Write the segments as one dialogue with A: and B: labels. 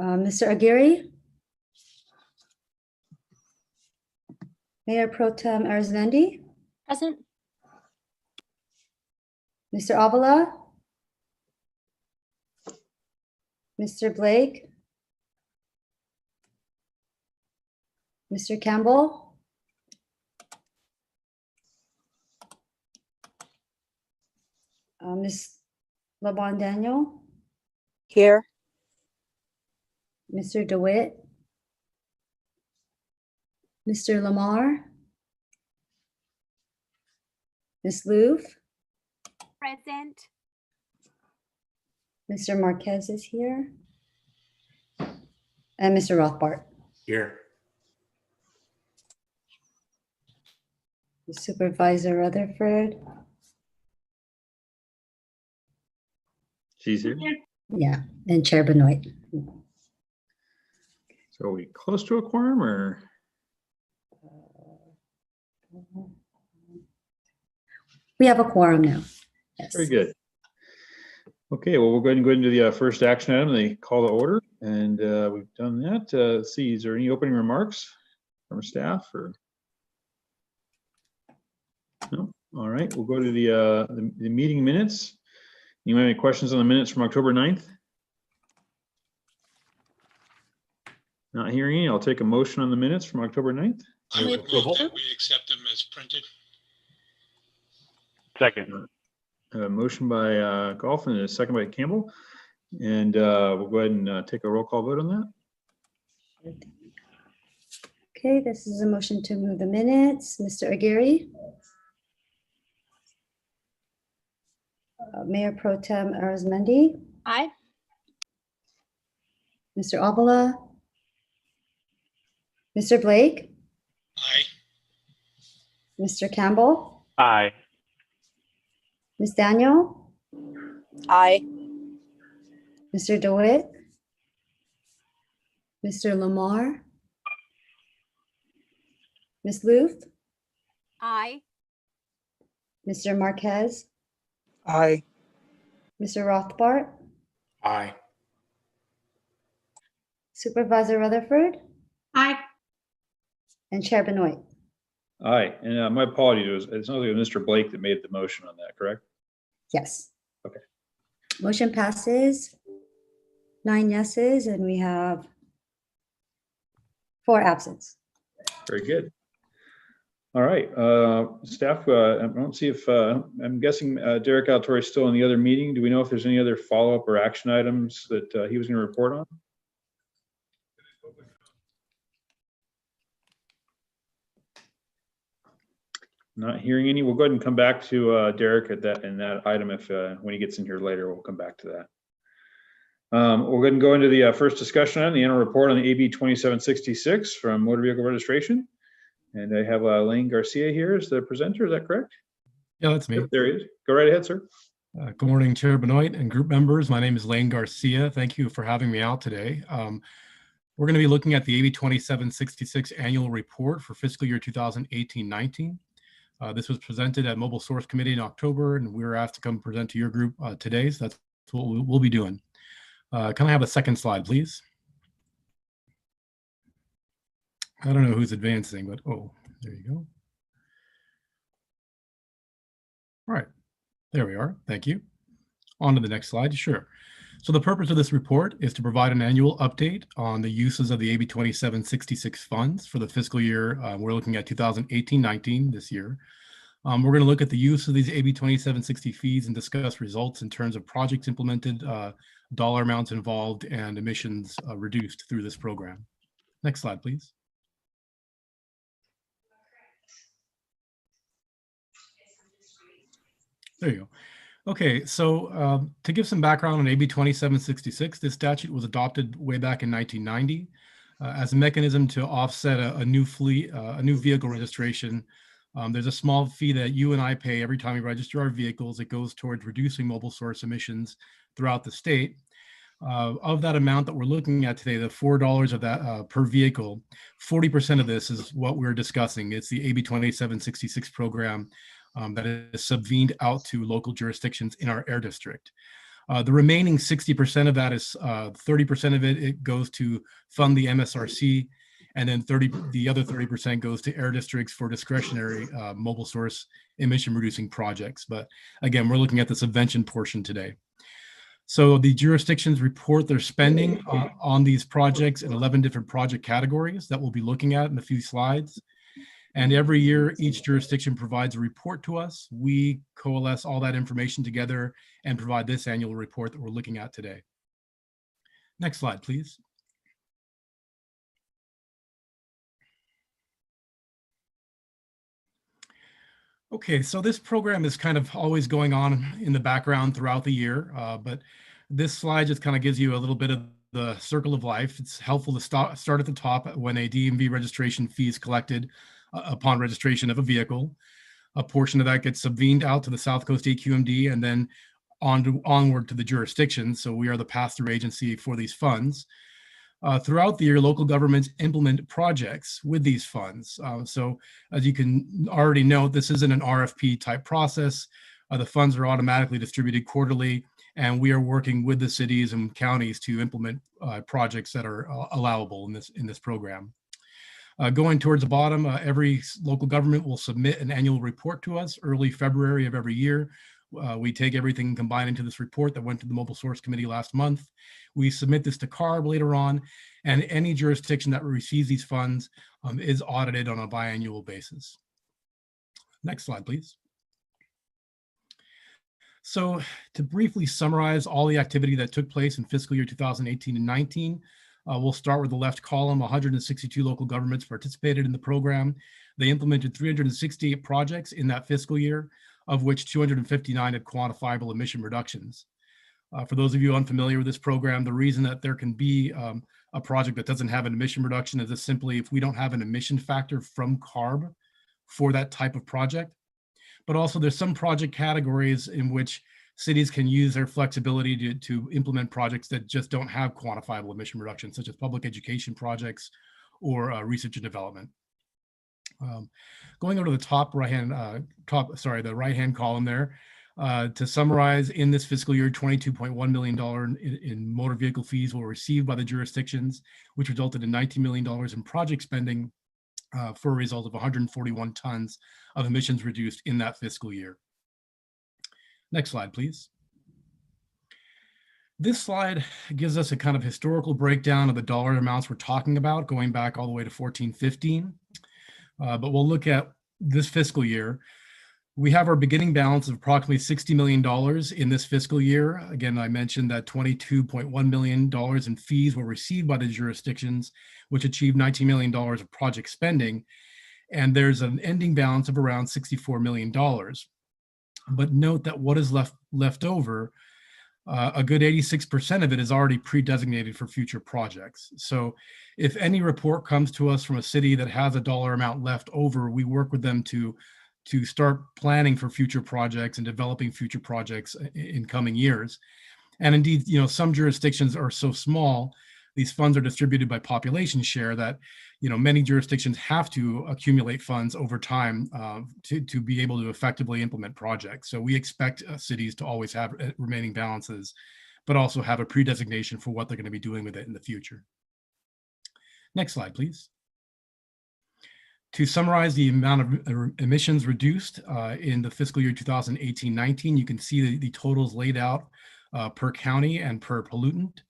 A: Mr. Aguirre? Mayor Pro Tem Arizmendi?
B: Present.
A: Mr. Avila? Mr. Blake? Mr. Campbell? Ms. LeBon Daniel?
C: Here.
A: Mr. DeWitt? Mr. Lamar? Ms. Louvre?
B: Present.
A: Mr. Marquez is here. And Mr. Rothbart.
D: Here.
A: Supervisor Rutherford.
D: She's here.
A: Yeah, and Chair Benoit.
D: So are we close to a quorum or?
A: We have a quorum now. Yes.
D: Very good. Okay, well, we'll go ahead and go into the first action item, the call to order. And we've done that. Let's see, is there any opening remarks from staff or? No. All right, we'll go to the meeting minutes. You have any questions on the minutes from October 9th? Not hearing any, I'll take a motion on the minutes from October 9th.
E: I would move that we accept them as printed.
F: Second.
D: A motion by Golf and a second by Campbell. And we'll go ahead and take a roll call vote on that.
A: Okay, this is a motion to move the minutes. Mr. Aguirre? Mayor Pro Tem Arizmendi?
B: Aye.
A: Mr. Avila? Mr. Blake?
E: Aye.
A: Mr. Campbell?
F: Aye.
A: Ms. Daniel?
C: Aye.
A: Mr. DeWitt? Mr. Lamar? Ms. Louvre?
B: Aye.
A: Mr. Marquez?
C: Aye.
A: Mr. Rothbart?
E: Aye.
A: Supervisor Rutherford?
B: Aye.
A: And Chair Benoit.
D: Aye, and my apologies, it's not like Mr. Blake that made the motion on that, correct?
A: Yes.
D: Okay.
A: Motion passes. 9 yeses, and we have 4 absents.
D: Very good. All right, staff, I don't see if, I'm guessing Derek Altori is still in the other meeting. Do we know if there's any other follow-up or action items that he was going to report on? Not hearing any. We'll go ahead and come back to Derek at that item if when he gets in here later, we'll come back to that. We'll go ahead and go into the first discussion on the annual report on the AB 2766 from Motor Vehicle Registration. And I have Lane Garcia here as the presenter. Is that correct?
G: Yeah, that's me.
D: Yep, there he is. Go right ahead, sir.
G: Good morning, Chair Benoit and group members. My name is Lane Garcia. Thank you for having me out today. We're going to be looking at the AB 2766 annual report for fiscal year 2018-19. This was presented at Mobile Source Committee in October, and we were asked to come present to your group today. So that's what we'll be doing. Can I have a second slide, please? I don't know who's advancing, but oh, there you go. All right, there we are. Thank you. On to the next slide. Sure. So the purpose of this report is to provide an annual update on the uses of the AB 2766 funds for the fiscal year. We're looking at 2018-19 this year. We're going to look at the use of these AB 2760 fees and discuss results in terms of projects implemented, dollar amounts involved, and emissions reduced through this program. Next slide, please. There you go. Okay, so to give some background on AB 2766, this statute was adopted way back in 1990 as a mechanism to offset a new fleet, a new vehicle registration. There's a small fee that you and I pay every time we register our vehicles. It goes towards reducing mobile source emissions throughout the state. Of that amount that we're looking at today, the $4 of that per vehicle, 40% of this is what we're discussing. It's the AB 2766 program that is subvened out to local jurisdictions in our air district. The remaining 60% of that is 30% of it goes to fund the MSRC, and then the other 30% goes to air districts for discretionary mobile source emission reducing projects. But again, we're looking at the subvention portion today. So the jurisdictions report their spending on these projects in 11 different project categories that we'll be looking at in a few slides. And every year, each jurisdiction provides a report to us. We coalesce all that information together and provide this annual report that we're looking at today. Next slide, please. Okay, so this program is kind of always going on in the background throughout the year, but this slide just kind of gives you a little bit of the circle of life. It's helpful to start at the top when a DMV registration fee is collected upon registration of a vehicle. A portion of that gets subvened out to the South Coast AQMD and then onward to the jurisdiction. So we are the pass-through agency for these funds. Throughout the year, local governments implement projects with these funds. So as you can already note, this isn't an RFP type process. The funds are automatically distributed quarterly, and we are working with the cities and counties to implement projects that are allowable in this program. Going towards the bottom, every local government will submit an annual report to us early February of every year. We take everything and combine into this report that went to the Mobile Source Committee last month. We submit this to CARB later on, and any jurisdiction that receives these funds is audited on a biannual basis. Next slide, please. So to briefly summarize all the activity that took place in fiscal year 2018 and 19, we'll start with the left column. 162 local governments participated in the program. They implemented 368 projects in that fiscal year, of which 259 had quantifiable emission reductions. For those of you unfamiliar with this program, the reason that there can be a project that doesn't have an emission reduction is just simply if we don't have an emission factor from CARB for that type of project. But also there's some project categories in which cities can use their flexibility to implement projects that just don't have quantifiable emission reductions, such as public education projects or research and development. Going over to the the right-hand column there, to summarize, in this fiscal year, $22.1 million in motor vehicle fees were received by the jurisdictions, which resulted in $19 million in project spending for a result of 141 tons of emissions reduced in that fiscal year. Next slide, please. This slide gives us a kind of historical breakdown of the dollar amounts we're talking about, going back all the way to 14-15. But we'll look at this fiscal year. We have our beginning balance of approximately $60 million in this fiscal year. Again, I mentioned that $22.1 million in fees were received by the jurisdictions, which achieved $19 million of project spending. And there's an ending balance of around $64 million. But note that what is left over, a good 86% of it is already pre-designated for future projects. So if any report comes to us from a city that has a dollar amount left over, we work with them to start planning for future projects and developing future projects in coming years. And indeed, some jurisdictions are so small, these funds are distributed by population share that, many jurisdictions have to accumulate funds over time to be able to effectively implement projects. So we expect cities to always have remaining balances, but also have a pre-designation for what they're going to be doing with it in the future. Next slide, please. To summarize the amount of emissions reduced in the fiscal year 2018-19, you can see the totals laid out per county and per pollutant.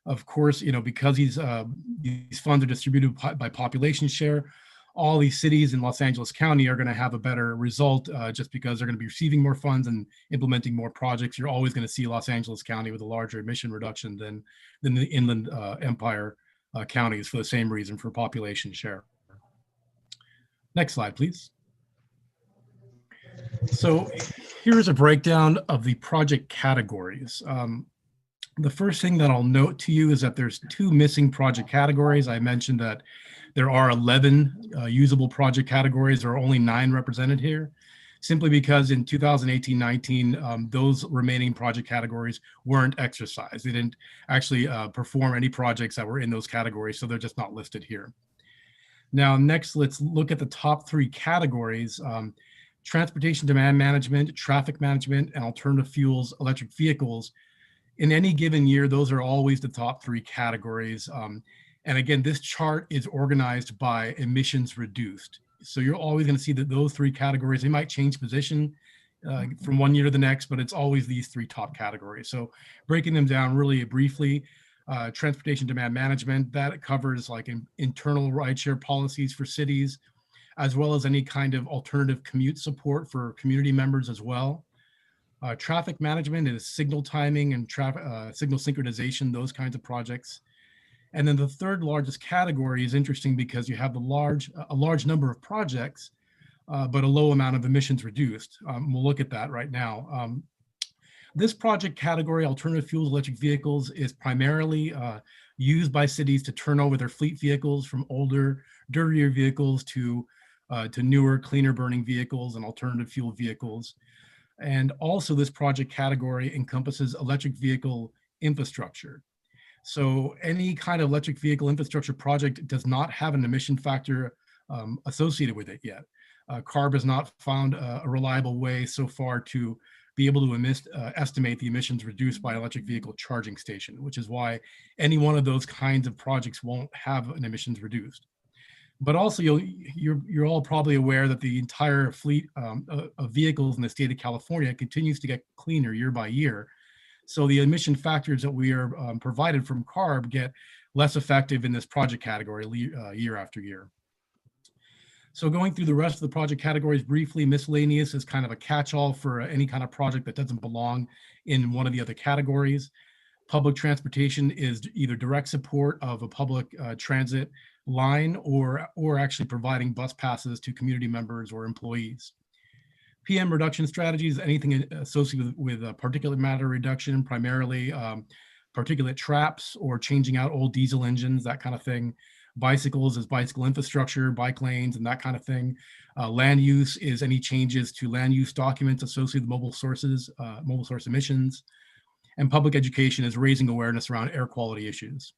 G: Of course, because these funds are distributed by population share, all these cities in Los Angeles County are going to have a better result just because they're going to be receiving more funds and implementing more projects. You're always going to see Los Angeles County with a larger emission reduction than the Inland Empire counties for the same reason, for population share. Next slide, please. So here's a breakdown of the project categories. The first thing that I'll note to you is that there's 2 missing project categories. I mentioned that there are 11 usable project categories. There are only 9 represented here, simply because in 2018-19, those remaining project categories weren't exercised. They didn't actually perform any projects that were in those categories, so they're just not listed here. Now, next, let's look at the top 3 categories: transportation demand management, traffic management, and alternative fuels, electric vehicles. In any given year, those are always the top 3 categories. And again, this chart is organized by emissions reduced. So you're always going to see that those 3 categories, they might change position from one year to the next, but it's always these 3 top categories. So breaking them down really briefly, transportation demand management, that covers like internal rideshare policies for cities, as well as any kind of alternative commute support for community members as well. Traffic management is signal timing and signal synchronization, those kinds of projects. And then the third largest category is interesting because you have a large number of projects, but a low amount of emissions reduced. We'll look at that right now. This project category, alternative fuels, electric vehicles, is primarily used by cities to turn over their fleet vehicles from older, dirtier vehicles to newer, cleaner burning vehicles and alternative fuel vehicles. And also this project category encompasses electric vehicle infrastructure. So any kind of electric vehicle infrastructure project does not have an emission factor associated with it yet. CARB has not found a reliable way so far to be able to estimate the emissions reduced by electric vehicle charging station, which is why any one of those kinds of projects won't have an emissions reduced. But also, you're all probably aware that the entire fleet of vehicles in the state of California continues to get cleaner year by year. So the emission factors that we are provided from CARB get less effective in this project category year after year. So going through the rest of the project categories briefly, miscellaneous is kind of a catch-all for any kind of project that doesn't belong in one of the other categories. Public transportation is either direct support of a public transit line or actually providing bus passes to community members or employees. PM reduction strategies, anything associated with particulate matter reduction, primarily particulate traps or changing out old diesel engines, that kind of thing. Bicycles is bicycle infrastructure, bike lanes, and that kind of thing. Land use is any changes to land use documents associated with mobile source emissions. And public education is raising awareness around air quality issues.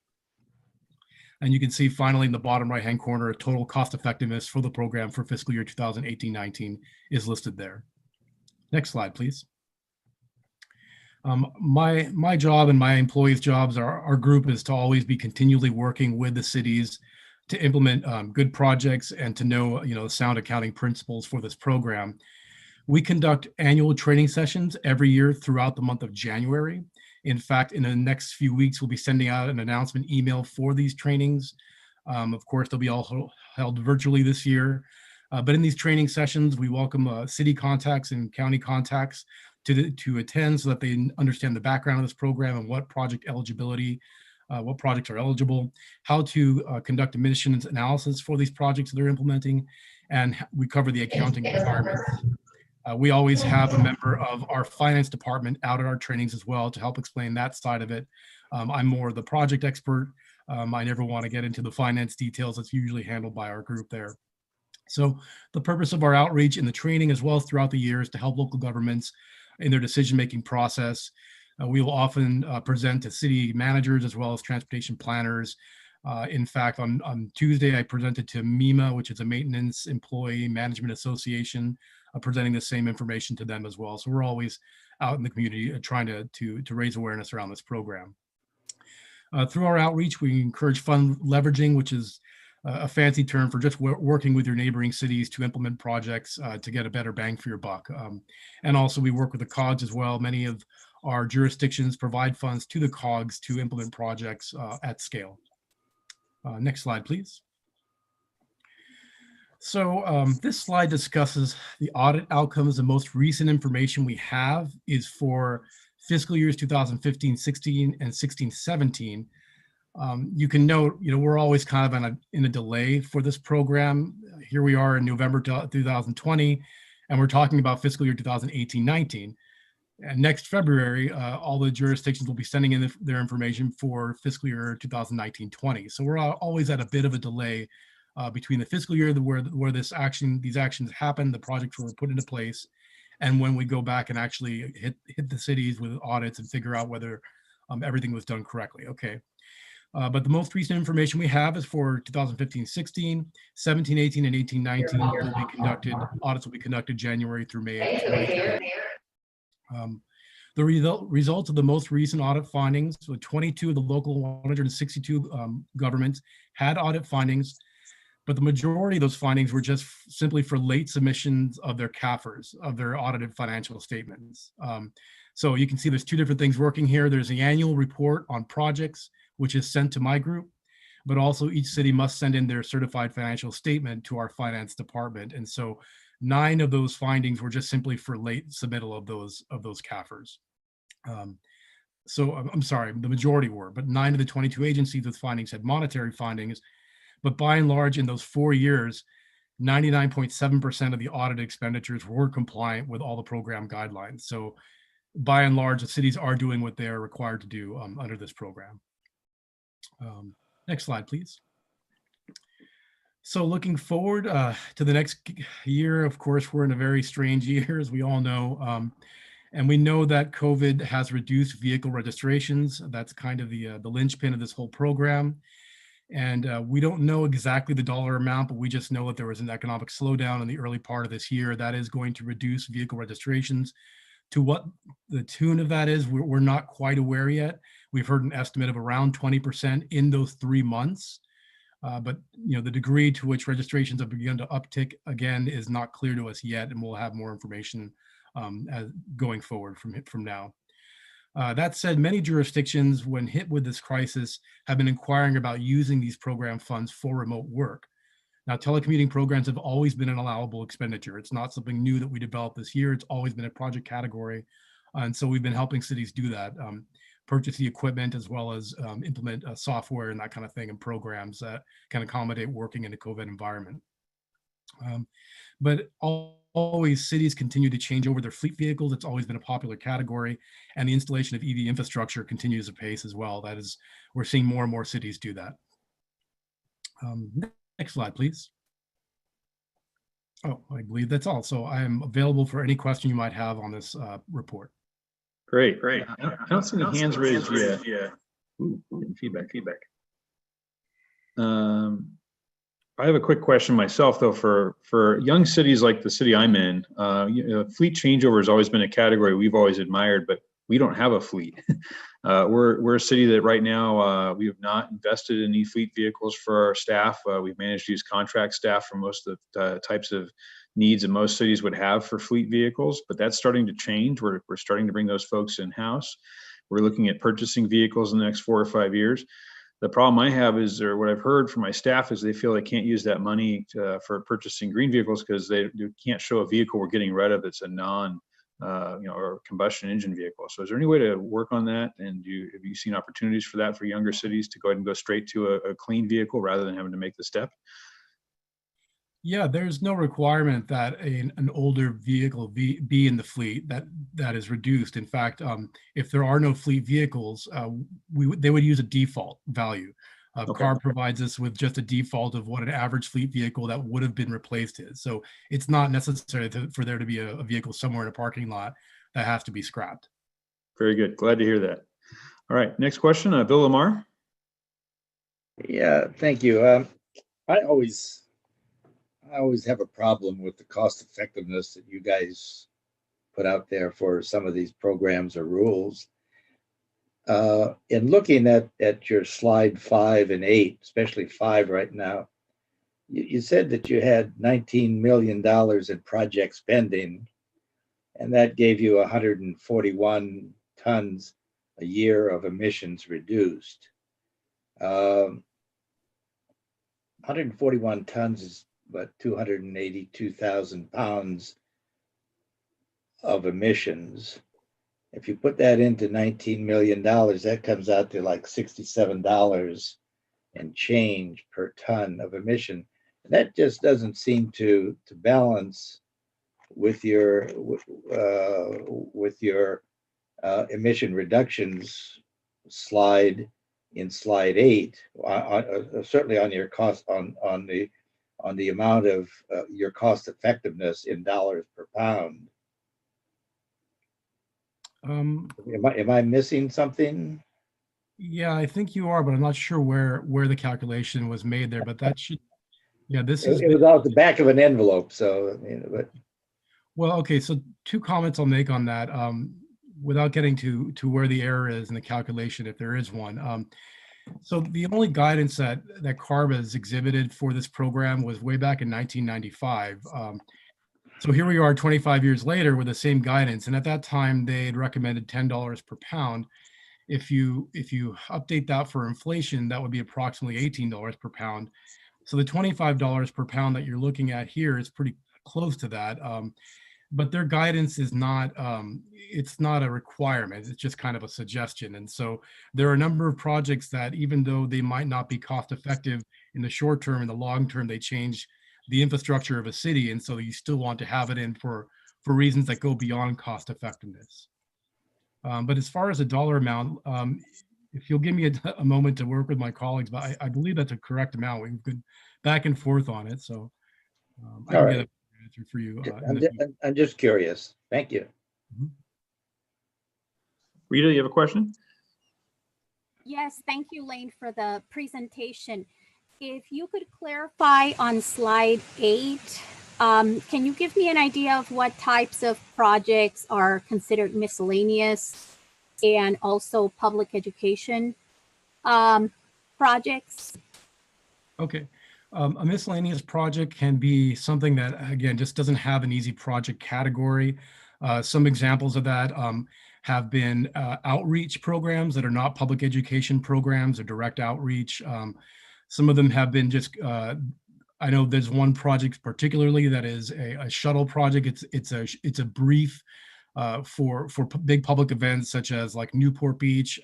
G: And you can see finally in the bottom right-hand corner, total cost effectiveness for the program for fiscal year 2018-19 is listed there. Next slide, please. My job and my employees' jobs, our group is to always be continually working with the cities to implement good projects and to know, sound accounting principles for this program. We conduct annual training sessions every year throughout the month of January. In fact, in the next few weeks, we'll be sending out an announcement email for these trainings. Of course, they'll be all held virtually this year. But in these training sessions, we welcome city contacts and county contacts to attend so that they understand the background of this program and what project eligibility, what projects are eligible, how to conduct emissions analysis for these projects that they're implementing, and we cover the accounting requirements. We always have a member of our finance department out at our trainings as well to help explain that side of it. I'm more the project expert. I never want to get into the finance details. It's usually handled by our group there. So the purpose of our outreach in the training as well as throughout the year is to help local governments in their decision-making process. We will often present to city managers as well as transportation planners. In fact, on Tuesday, I presented to MEMA, which is a Maintenance Employee Management Association, presenting the same information to them as well. So we're always out in the community trying to raise awareness around this program. Through our outreach, we encourage fund leveraging, which is a fancy term for just working with your neighboring cities to implement projects to get a better bang for your buck. And also we work with the COGS as well. Many of our jurisdictions provide funds to the COGS to implement projects at scale. Next slide, please. So this slide discusses the audit outcomes. The most recent information we have is for fiscal years 2015-16 and 16-17. You can note, we're always kind of in a delay for this program. Here we are in November 2020, and we're talking about fiscal year 2018-19. And next February, all the jurisdictions will be sending in their information for fiscal year 2019-20. So we're always at a bit of a delay between the fiscal year where these actions happen, the projects were put into place, and when we go back and actually hit the cities with audits and figure out whether everything was done correctly. Okay. But the most recent information we have is for 2015-16, 17-18, and 18-19 will be conducted. Audits will be conducted January through May. The results of the most recent audit findings, so 22 of the local 162 governments had audit findings, but the majority of those findings were just simply for late submissions of their CAFRs, of their audited financial statements. So you can see there's two different things working here. There's the annual report on projects, which is sent to my group, but also each city must send in their certified financial statement to our finance department. And so 9 of those findings were just simply for late submittal of those CAFRs. So I'm sorry, the majority were, but 9 of the 22 agencies with findings had monetary findings. But by and large, in those 4 years, 99.7% of the audited expenditures were compliant with all the program guidelines. So by and large, the cities are doing what they're required to do under this program. Next slide, please. So looking forward to the next year, of course, we're in a very strange year, as we all know. And we know that COVID has reduced vehicle registrations. That's kind of the linchpin of this whole program. And we don't know exactly the dollar amount, but we just know that there was an economic slowdown in the early part of this year that is going to reduce vehicle registrations. To what the tune of that is, we're not quite aware yet. We've heard an estimate of around 20% in those 3 months. But the degree to which registrations have begun to uptick again is not clear to us yet, and we'll have more information going forward from now. That said, many jurisdictions, when hit with this crisis, have been inquiring about using these program funds for remote work. Now, telecommuting programs have always been an allowable expenditure. It's not something new that we developed this year. It's always been a project category. And so we've been helping cities do that, purchase the equipment, as well as implement software and that kind of thing, and programs that can accommodate working in a COVID environment. But always cities continue to change over their fleet vehicles. It's always been a popular category, and the installation of EV infrastructure continues apace as well. That is, we're seeing more and more cities do that. Next slide, please. Oh, I believe that's all. So I am available for any question you might have on this report.
D: Great. I don't see any hands raised yet. Ooh, feedback. I have a quick question myself, though, for young cities like the city I'm in. Fleet changeover has always been a category we've always admired, but we don't have a fleet. We're a city that right now we have not invested in e-fleet vehicles for our staff. We've managed to use contract staff for most of the types of needs that most cities would have for fleet vehicles, but that's starting to change. We're starting to bring those folks in-house. We're looking at purchasing vehicles in the next 4 or 5 years. The problem I have is, or what I've heard from my staff, is they feel they can't use that money for purchasing green vehicles because they can't show a vehicle we're getting rid of that's a non, or combustion engine vehicle. So is there any way to work on that? And have you seen opportunities for that for younger cities to go ahead and go straight to a clean vehicle rather than having to make the step?
G: Yeah, there's no requirement that an older vehicle be in the fleet that is reduced. In fact, if there are no fleet vehicles, they would use a default value.
D: Okay.
G: CARB provides us with just a default of what an average fleet vehicle that would have been replaced is. So it's not necessary for there to be a vehicle somewhere in a parking lot that has to be scrapped.
D: Very good. Glad to hear that. All right, next question, Bill Lamar.
F: Yeah, thank you. I always have a problem with the cost effectiveness that you guys put out there for some of these programs or rules. In looking at your slide 5 and 8, especially 5 right now, you said that you had $19 million in project spending, and that gave you 141 tons a year of emissions reduced. 141 tons is about 282,000 pounds of emissions. If you put that into $19 million, that comes out to like $67 and change per ton of emission. And that just doesn't seem to balance with your emission reductions slide in slide 8. Certainly on your cost on the amount of your cost effectiveness in dollars per pound. Am I missing something?
G: Yeah, I think you are, but I'm not sure where the calculation was made there. But that should, yeah, this is.
F: It was out the back of an envelope, so.
G: Well, okay, so 2 comments I'll make on that. without getting to where the error is in the calculation, if there is one. So the only guidance that CARB has exhibited for this program was way back in 1995. So here we are 25 years later with the same guidance. And at that time, they had recommended $10 per pound. If you update that for inflation, that would be approximately $18 per pound. So the $25 per pound that you're looking at here is pretty close to that. But their guidance is not, it's not a requirement, it's just kind of a suggestion. And so there are a number of projects that, even though they might not be cost effective in the short term, in the long term, they change the infrastructure of a city. And so you still want to have it in for reasons that go beyond cost effectiveness. But as far as the dollar amount, if you'll give me a moment to work with my colleagues, but I believe that's a correct amount. We've been back and forth on it. So I can get an answer for you.
F: I'm just curious. Thank you.
D: Rita, you have a question?
B: Yes, thank you, Lane, for the presentation. If you could clarify on slide 8, can you give me an idea of what types of projects are considered miscellaneous and also public education projects?
G: Okay. A miscellaneous project can be something that, again, just doesn't have an easy project category. Some examples of that have been outreach programs that are not public education programs or direct outreach. Some of them have been just, I know there's one project particularly that is a shuttle project. It's a brief for big public events such as like Newport Beach.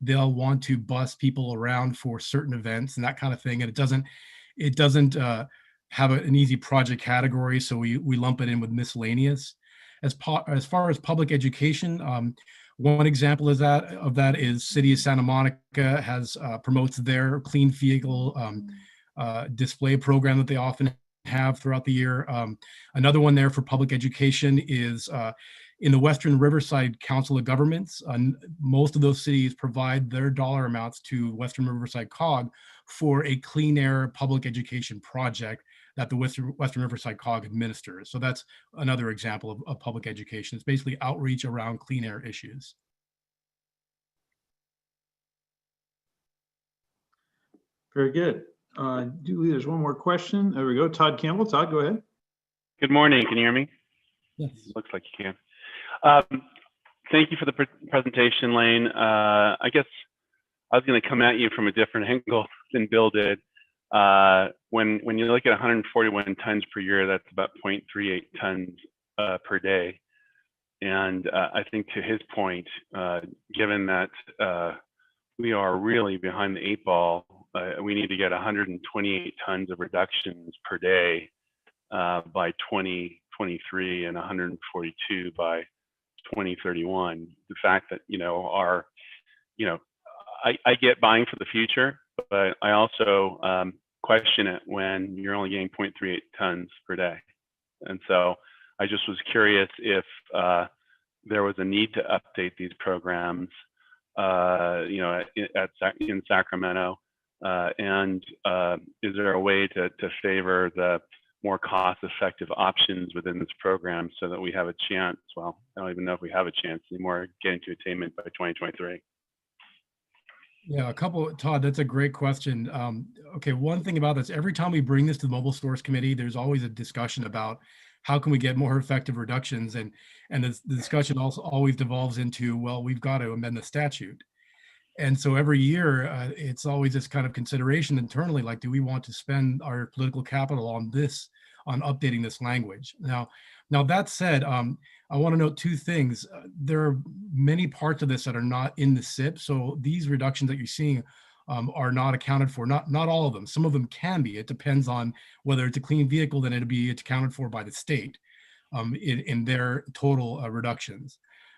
G: They'll want to bus people around for certain events and that kind of thing. And it doesn't have an easy project category, so we lump it in with miscellaneous. As far as public education, one example of that is City of Santa Monica has promotes their clean vehicle display program that they often have throughout the year. Another one there for public education is in the Western Riverside Council of Governments. Most of those cities provide their dollar amounts to Western Riverside COG for a clean air public education project that the Western Riverside COG administers. So that's another example of public education. It's basically outreach around clean air issues.
D: Very good. Julie, there's one more question. There we go. Todd Campbell. Todd, go ahead.
H: Good morning. Can you hear me?
G: Yes.
H: Looks like you can. Thank you for the presentation, Lane. I guess I was going to come at you from a different angle than Bill did. When you look at 141 tons per year, that's about 0.38 tons per day. And I think to his point, given that we are really behind the 8 ball, we need to get 128 tons of reductions per day by 2023 and 142 by 2031. The fact that, I get buying for the future, but I also question it when you're only getting 0.38 tons per day. And so I just was curious if there was a need to update these programs, in Sacramento, and is there a way to favor the more cost-effective options within this program so that we have a chance? Well, I don't even know if we have a chance anymore getting to attainment by 2023.
G: Yeah, Todd, that's a great question. Okay, one thing about this, every time we bring this to the Mobile Source Committee, there's always a discussion about how can we get more effective reductions, and the discussion also always devolves into, well, we've got to amend the statute. And so every year, it's always this kind of consideration internally, like, do we want to spend our political capital on updating this language? Now that said, I want to note 2 things. There are many parts of this that are not in the SIP. So these reductions that you're seeing are not accounted for, not all of them. Some of them can be. It depends on whether it's a clean vehicle, then it's accounted for by the state in their total reductions.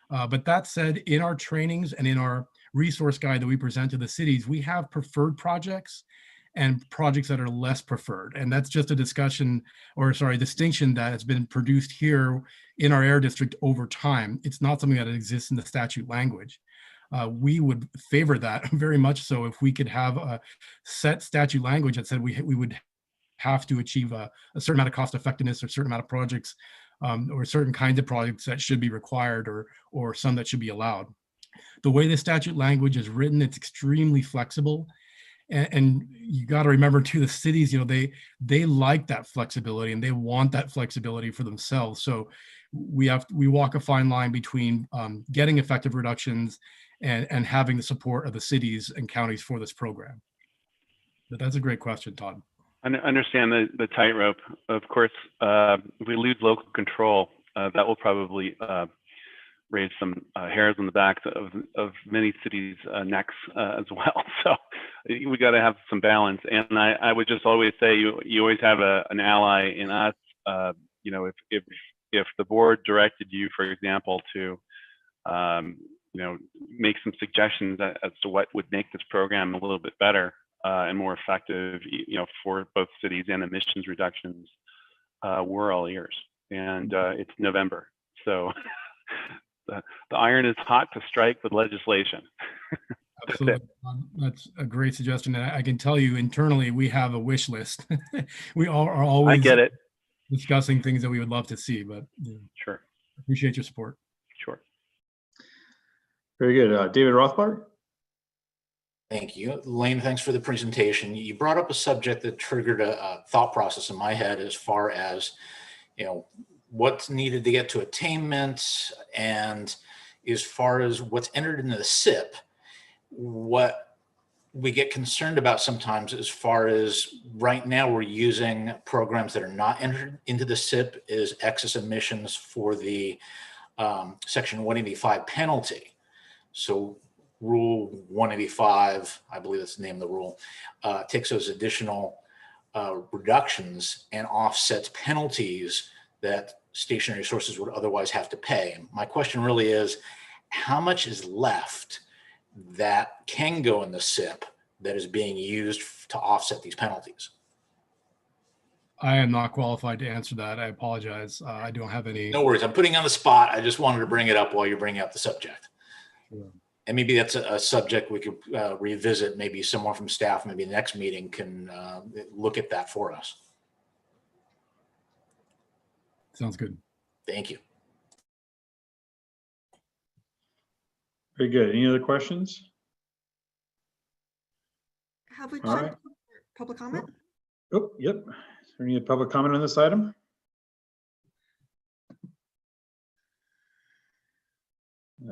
G: But that said, in our trainings and in our resource guide that we present to the cities, we have preferred projects and projects that are less preferred. And that's just a discussion, distinction that has been produced here in our air district over time. It's not something that exists in the statute language. We would favor that very much so if we could have a set statute language that said we would have to achieve a certain amount of cost effectiveness or a certain amount of projects or certain kinds of projects that should be required, or some that should be allowed. The way the statute language is written, it's extremely flexible. And you got to remember too, the cities, they like that flexibility and they want that flexibility for themselves. So we walk a fine line between getting effective reductions and having the support of the cities and counties for this program. But that's a great question, Todd.
H: I understand the tightrope. Of course, if we lose local control, that will probably raise some hairs on the backs of many cities' necks as well. So we got to have some balance. And I would just always say you always have an ally in us. If the board directed you, for example, to make some suggestions as to what would make this program a little bit better and more effective, for both cities and emissions reductions, we're all ears. And it's November, so the iron is hot to strike with legislation.
G: Absolutely. That's a great suggestion. And I can tell you internally, we have a wish list. We all are always
H: I get it.
G: discussing things that we would love to see, but
H: Sure.
G: Appreciate your support.
H: Sure.
D: Very good. David Rothbard?
I: Thank you. Lane, thanks for the presentation. You brought up a subject that triggered a thought process in my head as far as, what's needed to get to attainment, and as far as what's entered into the SIP. What we get concerned about sometimes as far as right now we're using programs that are not entered into the SIP is excess emissions for the Section 185 penalty. So Rule 185, I believe that's the name of the rule, takes those additional reductions and offsets penalties that stationary sources would otherwise have to pay. My question really is, how much is left that can go in the SIP that is being used to offset these penalties?
G: I am not qualified to answer that. I apologize. I don't have any.
I: No worries. I'm putting you on the spot. I just wanted to bring it up while you're bringing up the subject.
G: Sure.
I: And maybe that's a subject we could revisit. Maybe someone from staff, maybe the next meeting can look at that for us.
G: Sounds good.
I: Thank you.
D: Very good. Any other questions?
J: Have we
D: All
J: checked
D: right.
J: public comment?
D: Oh, yep. Is there any public comment on this item?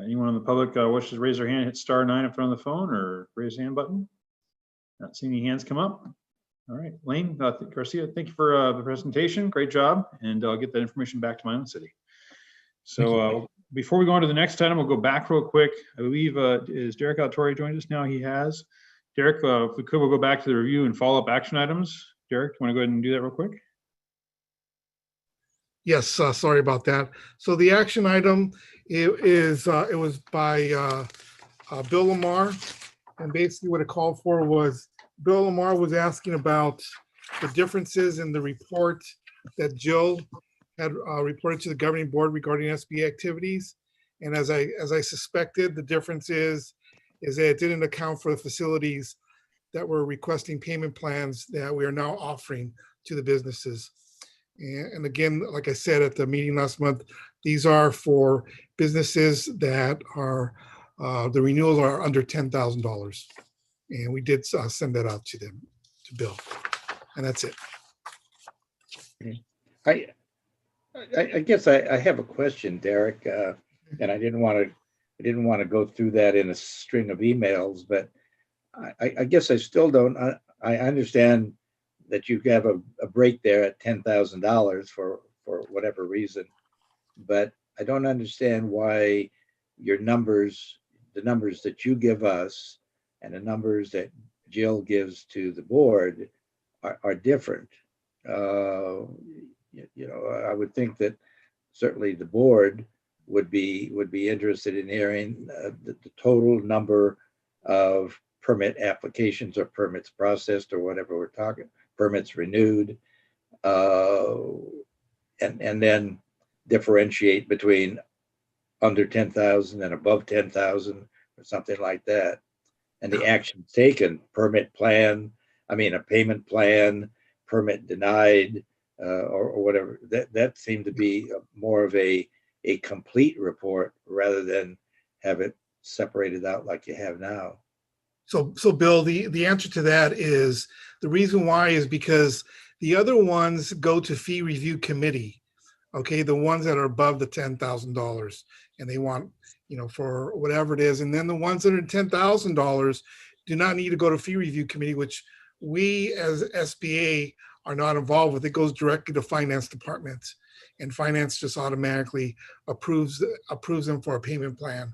D: Anyone on the public wishes to raise their hand, hit *9 if they're on the phone, or raise hand button? Not seeing any hands come up. All right, Lane Garcia, thank you for the presentation. Great job, and I'll get that information back to my own city. So before we go on to the next item, we'll go back real quick. I believe is Derek Altori joined us now? He has. Derek, if we could, we'll go back to the review and follow-up action items. Derek, do you want to go ahead and do that real quick?
K: Yes, sorry about that. So the action item it was by Bill Lamar, and basically what it called for was Bill Lamar was asking about the differences in the report that Jill had reported to the governing board regarding SBA activities. And as I suspected, the difference is that it didn't account for the facilities that were requesting payment plans that we are now offering to the businesses. And again, like I said at the meeting last month, these are for businesses that are, the renewals are under $10,000. And we did send that out to them, to Bill. And that's it.
F: I guess I have a question, Derek, and I didn't want to go through that in a string of emails, but I guess I still don't. I understand that you have a break there at $10,000 for whatever reason, but I don't understand why your numbers, the numbers that you give us, and the numbers that Jill gives to the board are different. I would think that certainly the board would be interested in hearing the total number of permit applications or permits processed or whatever we're talking, permits renewed, and then differentiate between under 10,000 and above 10,000 or something like that. And the actions taken, a payment plan, permit denied, or whatever. That seemed to be more of a complete report rather than have it separated out like you have now.
K: So Bill, the answer to that is, the reason why is because the other ones go to fee review committee. Okay, the ones that are above the $10,000 and they want, for whatever it is. And then the ones that are $10,000 do not need to go to fee review committee, which we as SBA are not involved with. It goes directly to finance department, and finance just automatically approves them for a payment plan.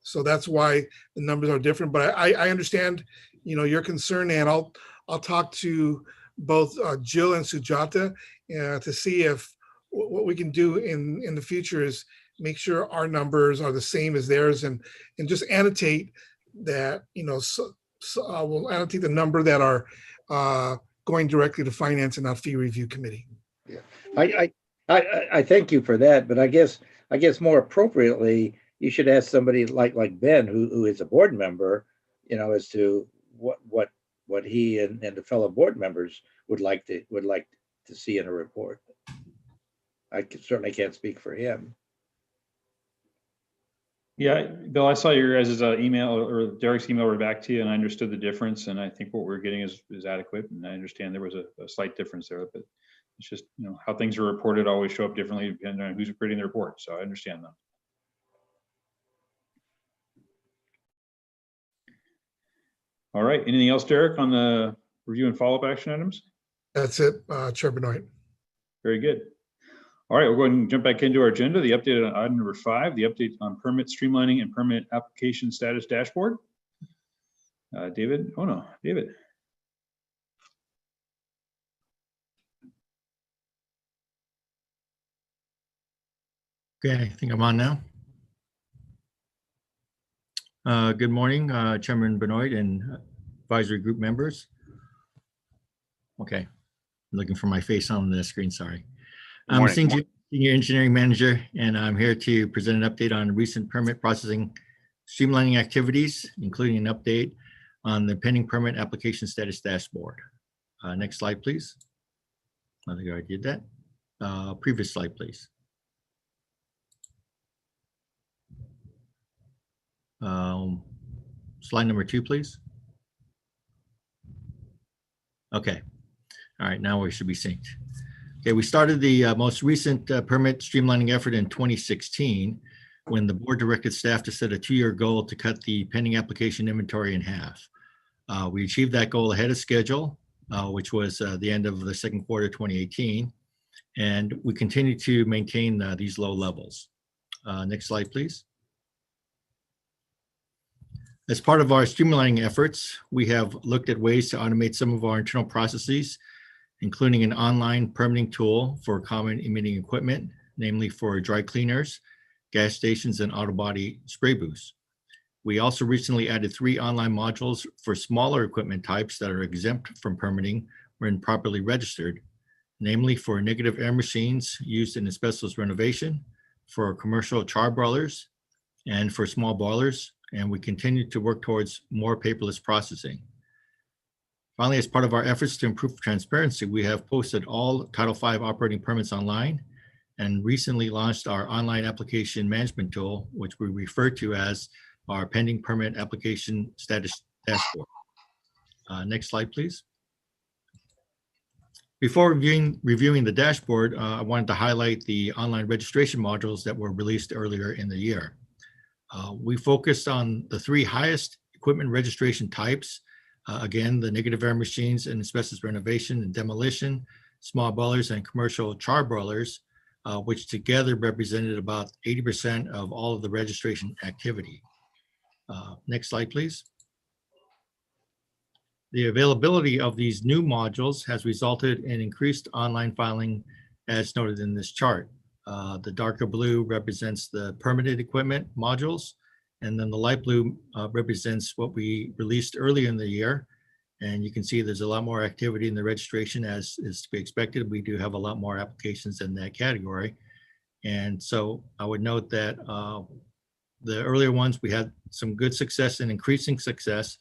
K: So that's why the numbers are different. But I understand, your concern, and I'll talk to both Jill and Sujata to see if what we can do in the future is make sure our numbers are the same as theirs, and just annotate that, we'll annotate the number that are going directly to finance and not fee review committee.
F: Yeah, I thank you for that, but I guess more appropriately, you should ask somebody like Ben, who is a board member, as to what he and the fellow board members would like to see in a report. I certainly can't speak for him.
D: Yeah, Bill, I saw your guys' email, or Derek's email right back to you, and I understood the difference, and I think what we're getting is adequate, and I understand there was a slight difference there, but it's just, how things are reported always show up differently depending on who's creating the report, so I understand that. All right, anything else, Derek, on the review and follow-up action items?
K: That's it, Chair Benoit.
D: Very good. All right, we'll go ahead and jump back into our agenda. The update on item number 5, the update on permit streamlining and permit application status dashboard. David.
L: Okay, I think I'm on now. Good morning, Chairman Benoit and advisory group members. Okay, I'm looking for my face on the screen, sorry. I'm Senior Engineering Manager, and I'm here to present an update on recent permit processing streamlining activities, including an update on the pending permit application status dashboard. Next slide, please. I think I already did that. Previous slide, please. Slide number 2, please. Okay. All right, now we should be synced. Okay, we started the most recent permit streamlining effort in 2016 when the board directed staff to set a 2-year goal to cut the pending application inventory in half. We achieved that goal ahead of schedule, which was the end of the second quarter 2018, and we continue to maintain these low levels. Next slide, please. As part of our streamlining efforts, we have looked at ways to automate some of our internal processes, including an online permitting tool for common emitting equipment, namely for dry cleaners, gas stations, and auto body spray booths. We also recently added 3 online modules for smaller equipment types that are exempt from permitting when properly registered, namely for negative air machines used in asbestos renovation, for commercial char boilers, and for small boilers. And we continue to work towards more paperless processing. Finally, as part of our efforts to improve transparency, we have posted all Title V operating permits online and recently launched our online application management tool, which we refer to as our pending permit application status dashboard. Next slide, please. Before reviewing the dashboard, I wanted to highlight the online registration modules that were released earlier in the year. We focused on the 3 highest equipment registration types. Again, the negative air machines and asbestos renovation and demolition, small boilers, and commercial char boilers, which together represented about 80% of all of the registration activity. Next slide, please. The availability of these new modules has resulted in increased online filing as noted in this chart. The darker blue represents the permitted equipment modules, and then the light blue represents what we released earlier in the year. And you can see there's a lot more activity in the registration as is to be expected. We do have a lot more applications in that category. And so I would note that the earlier ones, we had some good success and increasing success.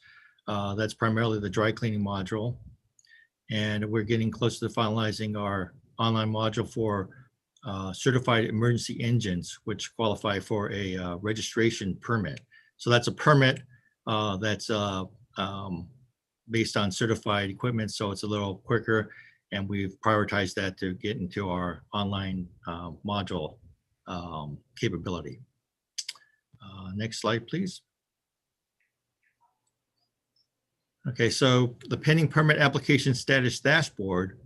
L: That's primarily the dry cleaning module. And we're getting close to finalizing our online module for certified emergency engines, which qualify for a registration permit. So that's a permit that's based on certified equipment, so it's a little quicker, and we've prioritized that to get into our online module capability. Next slide, please. Okay, so the pending permit application status dashboard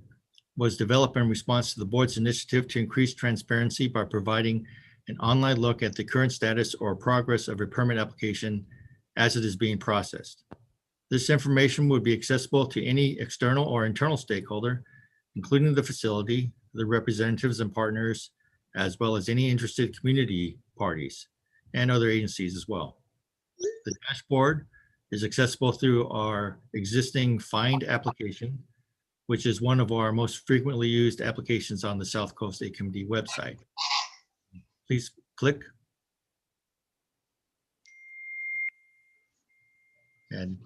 L: was developed in response to the board's initiative to increase transparency by providing an online look at the current status or progress of a permit application as it is being processed. This information would be accessible to any external or internal stakeholder, including the facility, the representatives and partners, as well as any interested community parties and other agencies as well. The dashboard is accessible through our existing Find application, which is one of our most frequently used applications on the South Coast AQMD website. Please click. And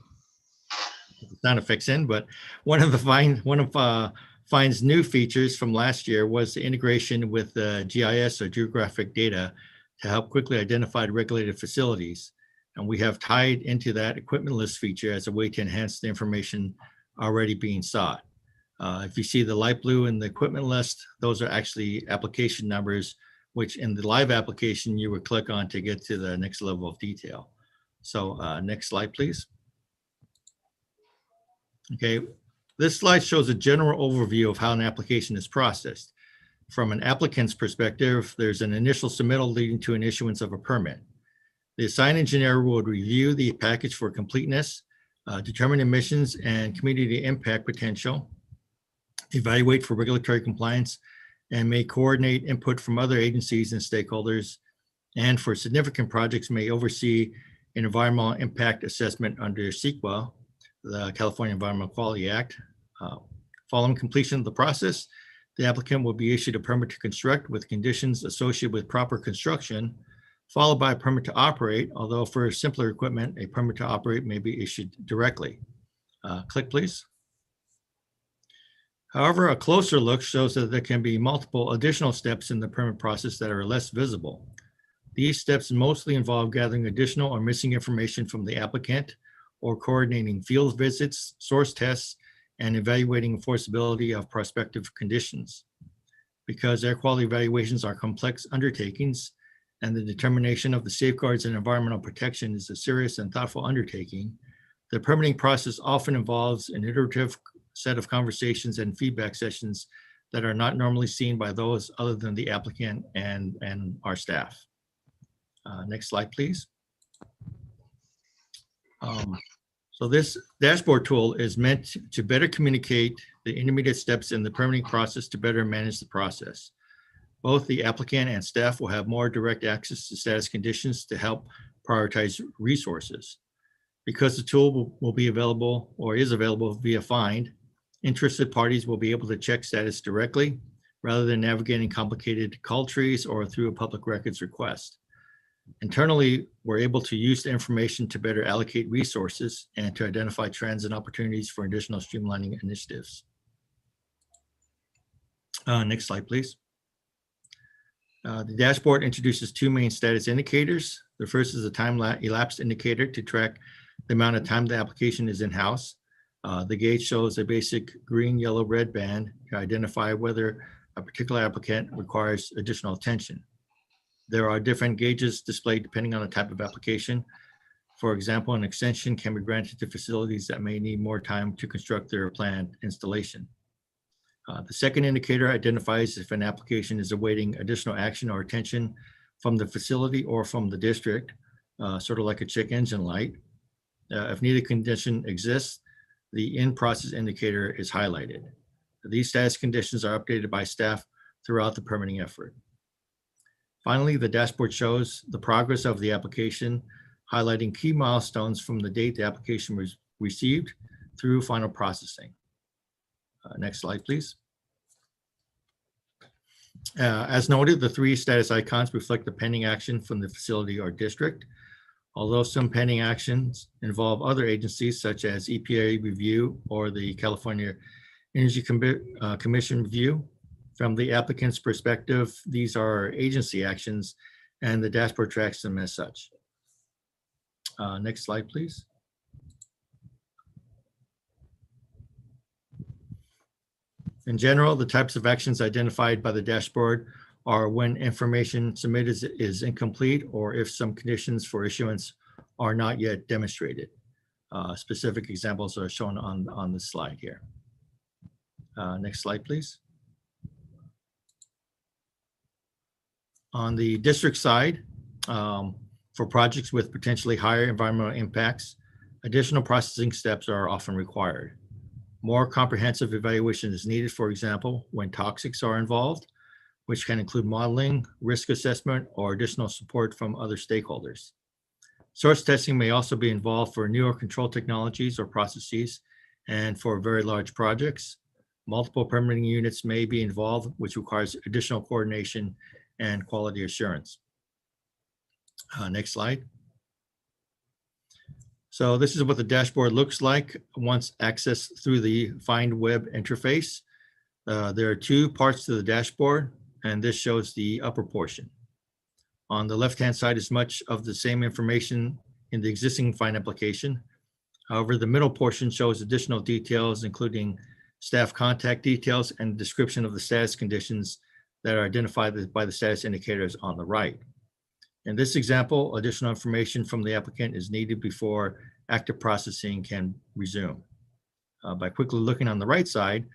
L: the sound effects in, but one of Find's new features from last year was the integration with GIS or geographic data to help quickly identify regulated facilities. And we have tied into that equipment list feature as a way to enhance the information already being sought. If you see the light blue in the equipment list, those are actually application numbers, which in the live application you would click on to get to the next level of detail. So next slide, please. Okay, this slide shows a general overview of how an application is processed. From an applicant's perspective, there's an initial submittal leading to an issuance of a permit. The assigned engineer would review the package for completeness, determine emissions and community impact potential, evaluate for regulatory compliance, and may coordinate input from other agencies and stakeholders, and for significant projects may oversee an environmental impact assessment under CEQA, the California Environmental Quality Act. Following completion of the process, the applicant will be issued a permit to construct with conditions associated with proper construction, followed by a permit to operate, although for simpler equipment, a permit to operate may be issued directly. Click, please. However, a closer look shows that there can be multiple additional steps in the permit process that are less visible. These steps mostly involve gathering additional or missing information from the applicant, or coordinating field visits, source tests, and evaluating enforceability of prospective conditions. Because air quality evaluations are complex undertakings, and the determination of the safeguards and environmental protection is a serious and thoughtful undertaking, the permitting process often involves an iterative set of conversations and feedback sessions that are not normally seen by those other than the applicant and our staff. Next slide, please. So this dashboard tool is meant to better communicate the intermediate steps in the permitting process to better manage the process. Both the applicant and staff will have more direct access to status conditions to help prioritize resources. Because the tool will be available or is available via Find, interested parties will be able to check status directly rather than navigating complicated call trees or through a public records request. Internally, we're able to use the information to better allocate resources and to identify trends and opportunities for additional streamlining initiatives. Next slide, please. The dashboard introduces two main status indicators. The first is a time elapsed indicator to track the amount of time the application is in-house. The gauge shows a basic green, yellow, red band to identify whether a particular applicant requires additional attention. There are different gauges displayed depending on the type of application. For example, an extension can be granted to facilities that may need more time to construct their planned installation. The second indicator identifies if an application is awaiting additional action or attention from the facility or from the district, sort of like a check engine light. If neither condition exists, the in-process indicator is highlighted. These status conditions are updated by staff throughout the permitting effort. Finally, the dashboard shows the progress of the application, highlighting key milestones from the date the application was received through final processing. Next slide, please. As noted, the three status icons reflect the pending action from the facility or district. Although some pending actions involve other agencies such as EPA review or the California Energy Commission review, From the applicant's perspective, these are agency actions and the dashboard tracks them as such. Next slide, please. In general, the types of actions identified by the dashboard are when information submitted is incomplete or if some conditions for issuance are not yet demonstrated. Specific examples are shown on the slide here. Next slide, please. On the district side, for projects with potentially higher environmental impacts, additional processing steps are often required. More comprehensive evaluation is needed, for example, when toxics are involved, which can include modeling, risk assessment, or additional support from other stakeholders. Source testing may also be involved for newer control technologies or processes, and for very large projects. Multiple permitting units may be involved, which requires additional coordination and quality assurance. Next slide. So this is what the dashboard looks like once accessed through the Find Web interface. There are two parts to the dashboard, and this shows the upper portion. On the left-hand side is much of the same information in the existing Find application. However, the middle portion shows additional details, including staff contact details and description of the status conditions that are identified by the status indicators on the right. In this example, additional information from the applicant is needed before active processing can resume. By quickly looking on the right side,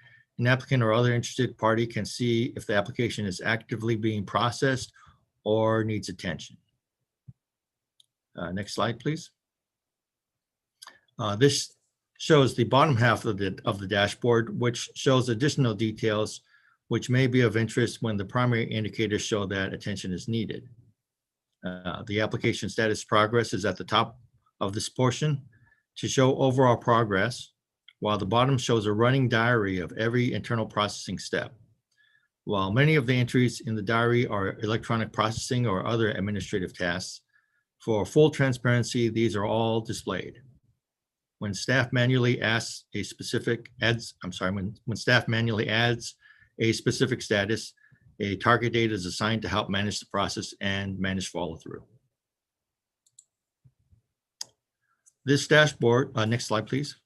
L: an applicant or other interested party can see if the application is actively being processed or needs attention. Next slide, please. This shows the bottom half of the dashboard, which shows additional details which may be of interest when the primary indicators show that attention is needed. The application status progress is at the top of this portion to show overall progress, while the bottom shows a running diary of every internal processing step. While many of the entries in the diary are electronic processing or other administrative tasks, for full transparency, these are all displayed. When staff manually adds a specific status, a target date is assigned to help manage the process and manage follow through. This dashboard, next slide, please.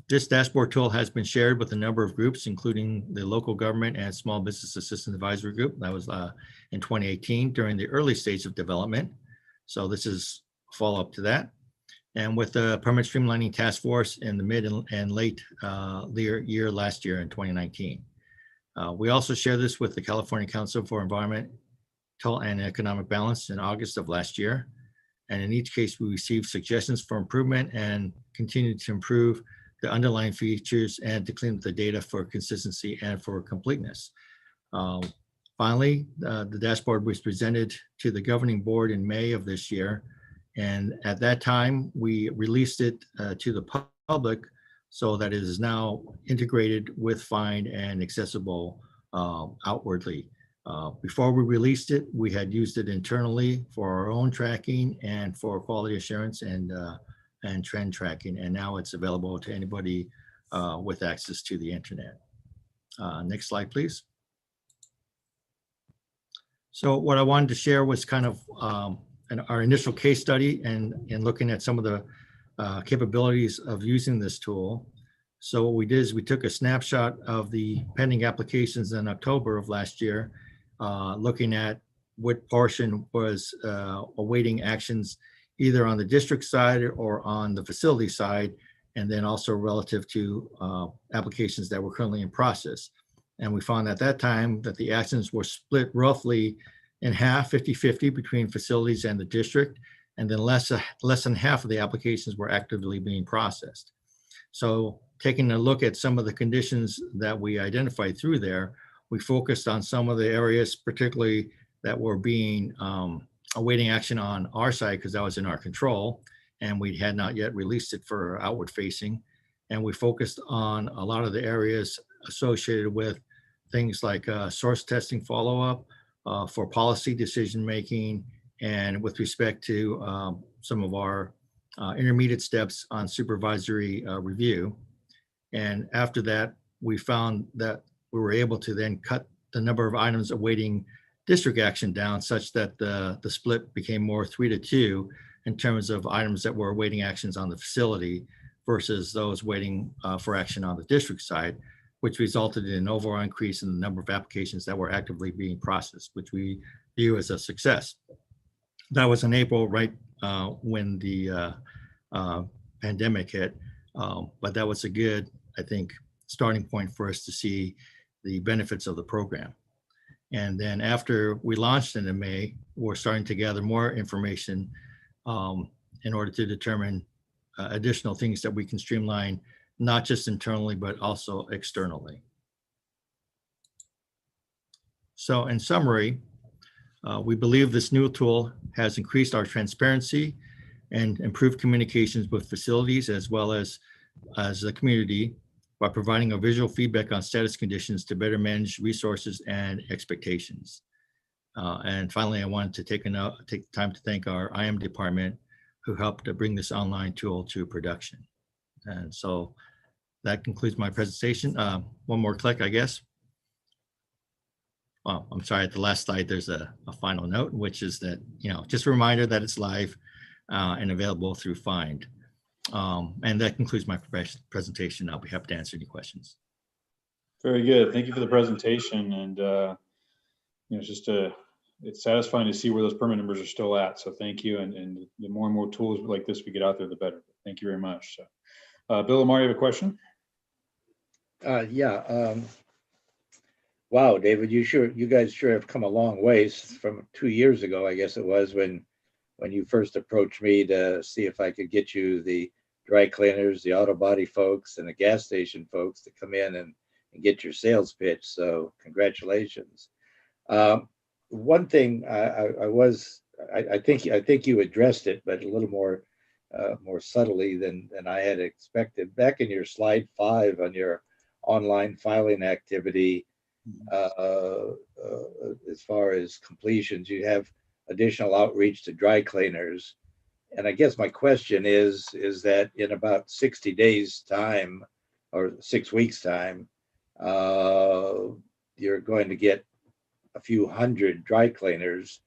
L: This dashboard tool has been shared with a number of groups, including the Local Government and Small Business Assistance Advisory Group. That was in 2018 during the early stage of development. So this is follow up to that. And with the Permit Streamlining Task Force in the mid and late year last year in 2019. We also share this with the California Council for Environmental and Economic Balance in August of last year. And in each case, we received suggestions for improvement and continued to improve the underlying features and to clean up the data for consistency and for completeness. Finally, the dashboard was presented to the governing board in May of this year. And at that time, we released it to the public so that it is now integrated with Find and accessible outwardly. Before we released it, we had used it internally for our own tracking and for quality assurance and trend tracking. And now it's available to anybody with access to the internet. Next slide, please. So what I wanted to share was kind of our initial case study and looking at some of the capabilities of using this tool. So what we did is we took a snapshot of the pending applications in October of last year, looking at what portion was awaiting actions either on the district side or on the facility side, and then also relative to applications that were currently in process. And we found at that time that the actions were split roughly in half, 50-50 between facilities and the district, and then less than half of the applications were actively being processed. So taking a look at some of the conditions that we identified through there, we focused on some of the areas particularly that were being awaiting action on our side because that was in our control, and we had not yet released it for outward facing. And we focused on a lot of the areas associated with things like source testing follow-up for policy decision-making, and with respect to some of our intermediate steps on supervisory review. And after that, we found that we were able to then cut the number of items awaiting district action down such that the split became more 3-2 in terms of items that were awaiting actions on the facility versus those waiting for action on the district side, which resulted in an overall increase in the number of applications that were actively being processed, which we view as a success. That was in April, right when the pandemic hit, but that was a good, I think, starting point for us to see the benefits of the program. And then after we launched in May, we're starting to gather more information in order to determine additional things that we can streamline, not just internally, but also externally. So in summary, we believe this new tool has increased our transparency and improved communications with facilities as well as the community by providing a visual feedback on status conditions to better manage resources and expectations. And finally, I wanted to take time to thank our IM department who helped to bring this online tool to production. And so that concludes my presentation. One more click, I guess. Well, I'm sorry, at the last slide, there's a final note, which is that, just a reminder that it's live and available through Find. And that concludes my presentation. I'll be happy to answer any questions.
D: Very good. Thank you for the presentation. And, it's satisfying to see where those permit numbers are still at. So thank you. And the more and more tools like this we get out there, the better. Thank you very much. So, Bill Lamar, you have a question?
F: Yeah. Wow, David, you guys sure have come a long ways from 2 years ago, I guess it was, when you first approached me to see if I could get you the dry cleaners, the auto body folks, and the gas station folks to come in and get your sales pitch. So congratulations. One thing I think you addressed it, but a little more subtly than I had expected. Back in your slide 5 on your online filing activity, as far as completions, you have additional outreach to dry cleaners. And I guess my question is that in about 60 days time or 6 weeks time, you're going to get a few hundred dry cleaners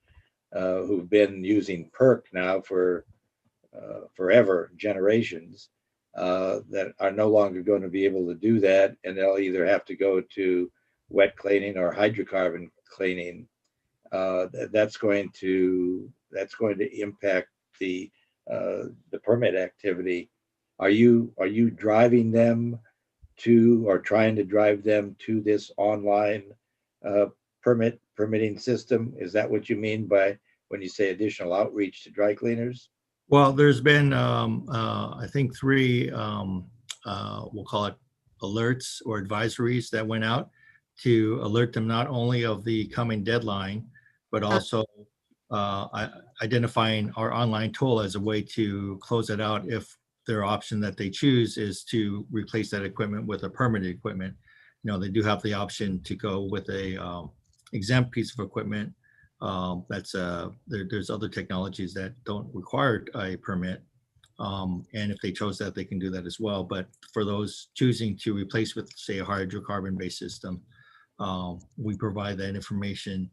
F: who've been using PERC now for forever, generations, that are no longer going to be able to do that. And they'll either have to go to wet cleaning or hydrocarbon cleaning. That's going to impact the permit activity. Are you driving them to, or trying to drive them to, this online permitting system? Is that what you mean by when you say additional outreach to dry cleaners?
L: Well, there's been, I think 3, we'll call it alerts or advisories that went out to alert them not only of the coming deadline, but also identifying our online tool as a way to close it out if their option that they choose is to replace that equipment with a permitted equipment. They do have the option to go with a exempt piece of equipment. There's other technologies that don't require a permit. And if they chose that, they can do that as well. But for those choosing to replace with, say, a hydrocarbon-based system, we provide that information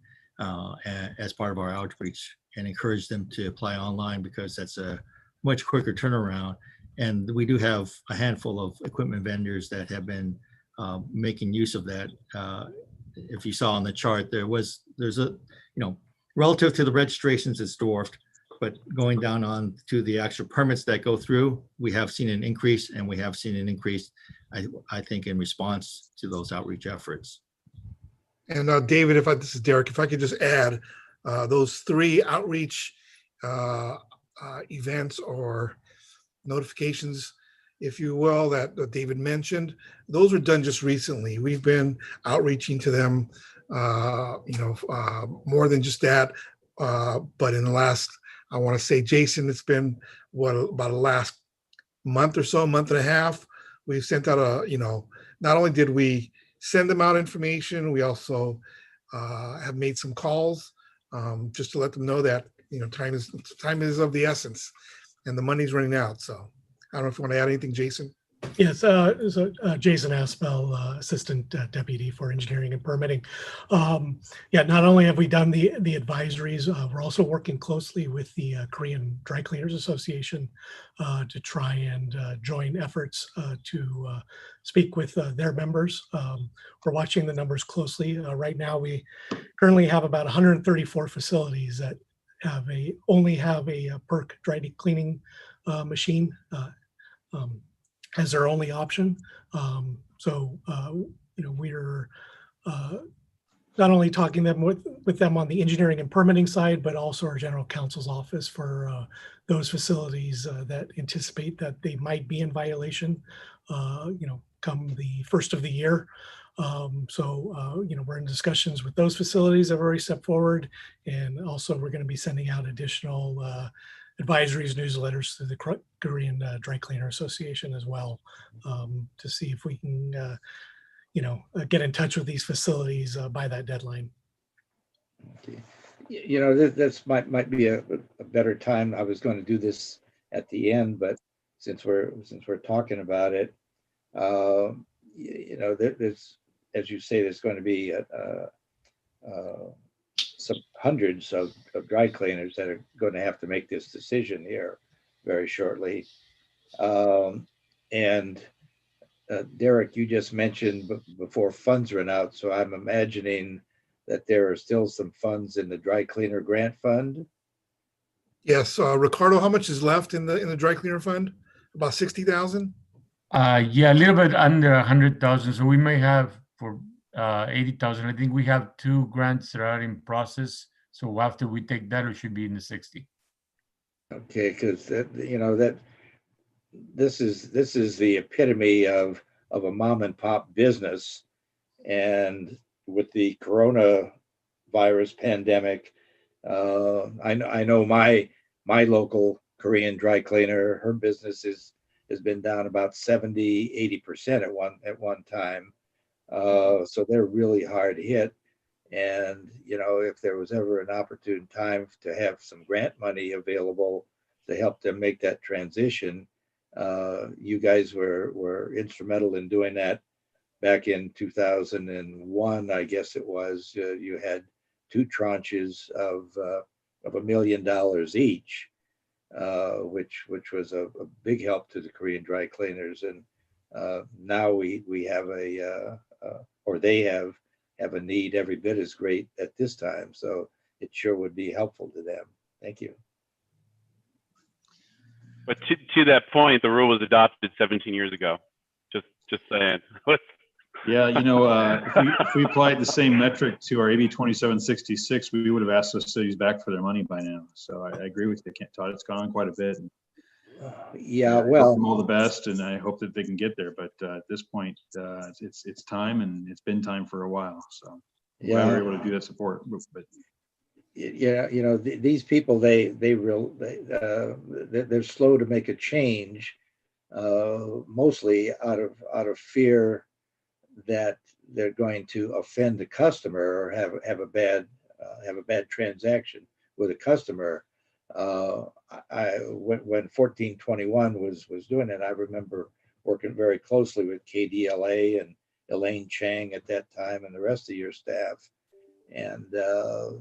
L: as part of our outreach and encourage them to apply online, because that's a much quicker turnaround. And we do have a handful of equipment vendors that have been making use of that. If you saw on the chart, there's a, relative to the registrations, it's dwarfed, but going down on to the actual permits that go through, we have seen an increase, and we have seen an increase, I think, in response to those outreach efforts.
K: And David, this is Derek, if I could just add, those 3 outreach events or notifications, if you will, that David mentioned, those were done just recently. We've been outreaching to them, more than just that. But in the last, I want to say, Jason, it's been about the last month or so, month and a half, we've sent out not only did we send them out information, we also have made some calls just to let them know that time is of the essence and the money's running out. So I don't know if you want to add anything, Jason.
M: Yes, Jason Aspel, Assistant Deputy for Engineering and Permitting. Yeah, not only have we done the advisories, we're also working closely with the Korean Dry Cleaners Association to try and join efforts to speak with their members. We're watching the numbers closely. Right now, we currently have about 134 facilities that only have a PERC dry cleaning machine. As their only option. We're not only talking with them on the engineering and permitting side, but also our general counsel's office for those facilities that anticipate that they might be in violation, come the first of the year. We're in discussions with those facilities that have already stepped forward. And also we're going to be sending out additional advisories, newsletters to the Korean Dry Cleaner Association as well, to see if we can, get in touch with these facilities by that deadline.
F: Okay. This might be a better time. I was going to do this at the end, but since we're talking about it, there's, as you say, there's going to be some hundreds of dry cleaners that are going to have to make this decision here very shortly. Derek, you just mentioned before funds run out, so I'm imagining that there are still some funds in the dry cleaner grant fund.
K: Yes, Ricardo, how much is left in the dry cleaner fund? About 60,000?
N: Yeah, a little bit under 100,000. So we may have for 80,000. I think we have 2 grants that are in process. So after we take that, it should be in the 60.
F: Okay, because this is the epitome of a mom and pop business, and with the coronavirus pandemic, I know my local Korean dry cleaner, her business has been down about 70-80% at one time. So they're really hard hit. And, if there was ever an opportune time to have some grant money available to help them make that transition, you guys were instrumental in doing that back in 2001, I guess it was. You had 2 tranches of $1 million each, which was a big help to the Korean dry cleaners. And now we have they have a need every bit as great at this time. So it sure would be helpful to them. Thank you.
H: But to that point, the rule was adopted 17 years ago. Just saying.
D: Yeah, if we applied the same metric to our AB 2766, we would have asked those cities back for their money by now. So I agree with you, Todd. It's gone on quite a bit.
F: Yeah,
D: I
F: well,
D: hope them all the best, and I hope that they can get there. But at this point, it's time, and it's been time for a while. So
F: yeah,
D: we're able to do that support. But
F: these people, they're slow to make a change, mostly out of fear that they're going to offend the customer or have a bad transaction with a customer. When 1421 was doing it, I remember working very closely with KDLA and Elaine Chang at that time and the rest of your staff. And the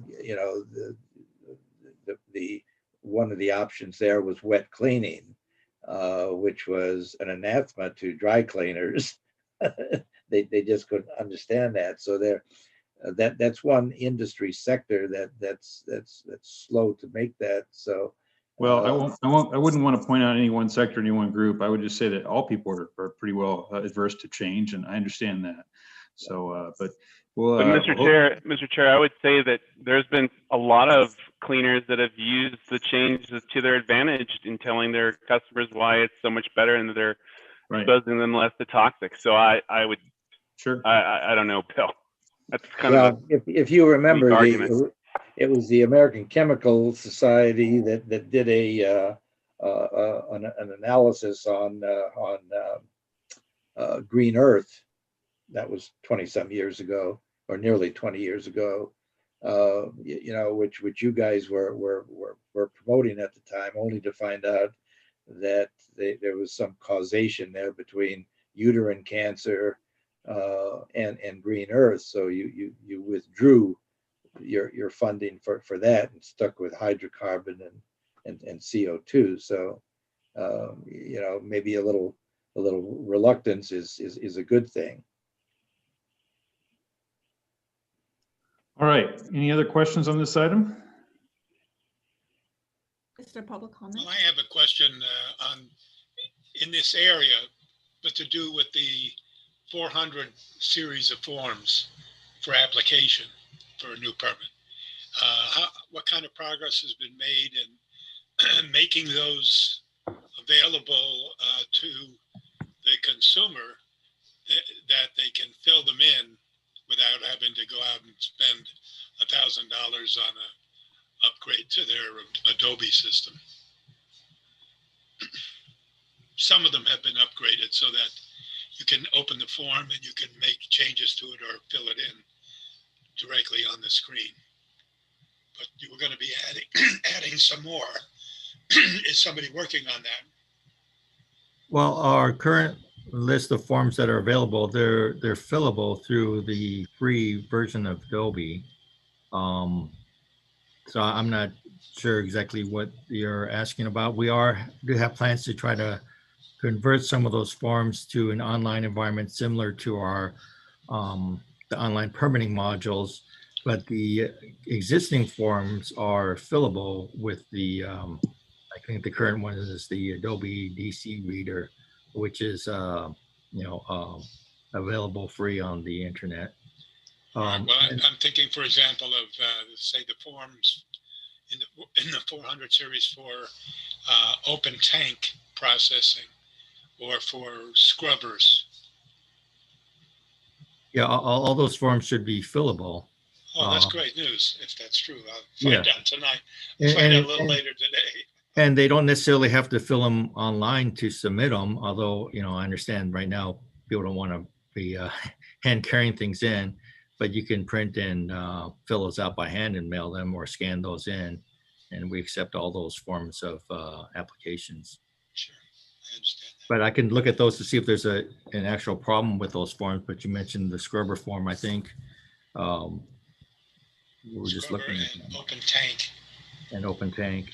F: one of the options there was wet cleaning, which was an anathema to dry cleaners. They just couldn't understand that. So that's one industry sector that's slow to make that. So
D: well, I wouldn't want to point out any one sector, any one group. I would just say that all people are pretty well adverse to change, and I understand that. So, but
H: Mr. Chair, I would say that there's been a lot of cleaners that have used the changes to their advantage in telling their customers why it's so much better and that they're exposing them less to toxic. So I would,
D: sure.
H: I don't know, Bill. That's kind
F: of if you remember, it was the American Chemical Society that did an analysis on Green Earth. That was 20-some years ago, or nearly 20 years ago. Which you guys were promoting at the time, only to find out that there was some causation there between uterine cancer and green earth. So you withdrew your funding for that and stuck with hydrocarbon and CO2. So maybe a little reluctance is a good thing.
D: All right, any other questions on this item?
J: Is there public comment?
E: Well, I have a question in this area, but to do with the 400 series of forms for application for a new permit. What kind of progress has been made in making those available to the consumer that they can fill them in without having to go out and spend $1,000 on a upgrade to their Adobe system? Some of them have been upgraded so that you can open the form and you can make changes to it or fill it in directly on the screen. But you were going to be adding some more. Is somebody working on that?
L: Well, our current list of forms that are available, they're fillable through the free version of Adobe. So I'm not sure exactly what you're asking about. We do have plans to try to convert some of those forms to an online environment similar to our the online permitting modules, but the existing forms are fillable with the I think the current one is the Adobe DC Reader, which is available free on the internet.
E: Well, I'm thinking, for example, of say the forms in the 400 series for open tank processing or for scrubbers.
L: Yeah, all those forms should be fillable.
E: Oh, that's great news. If that's true, I'll find out tonight. Find out a little later today.
L: And they don't necessarily have to fill them online to submit them. Although, I understand right now people don't want to be hand carrying things in, but you can print and fill those out by hand and mail them or scan those in. And we accept all those forms of applications.
E: Sure, I understand that.
L: But I can look at those to see if there's an actual problem with those forms. But you mentioned the scrubber form, I think. We're just looking at
E: open tank.
L: And open tank.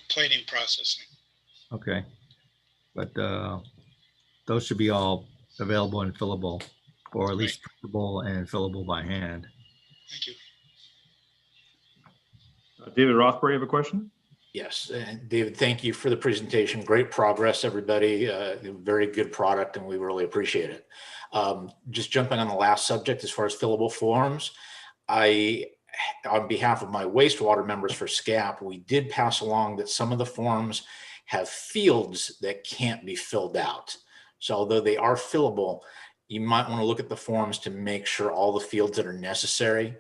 E: Plating processing.
L: Okay. But those should be all available and fillable, or at least printable and fillable by hand.
E: Thank you.
D: David Rothbury, you have a question?
I: Yes, David, thank you for the presentation. Great progress, everybody. Very good product, and we really appreciate it. Just jumping on the last subject, as far as fillable forms, on behalf of my wastewater members for SCAP, we did pass along that some of the forms have fields that can't be filled out. So although they are fillable, you might want to look at the forms to make sure all the fields that are necessary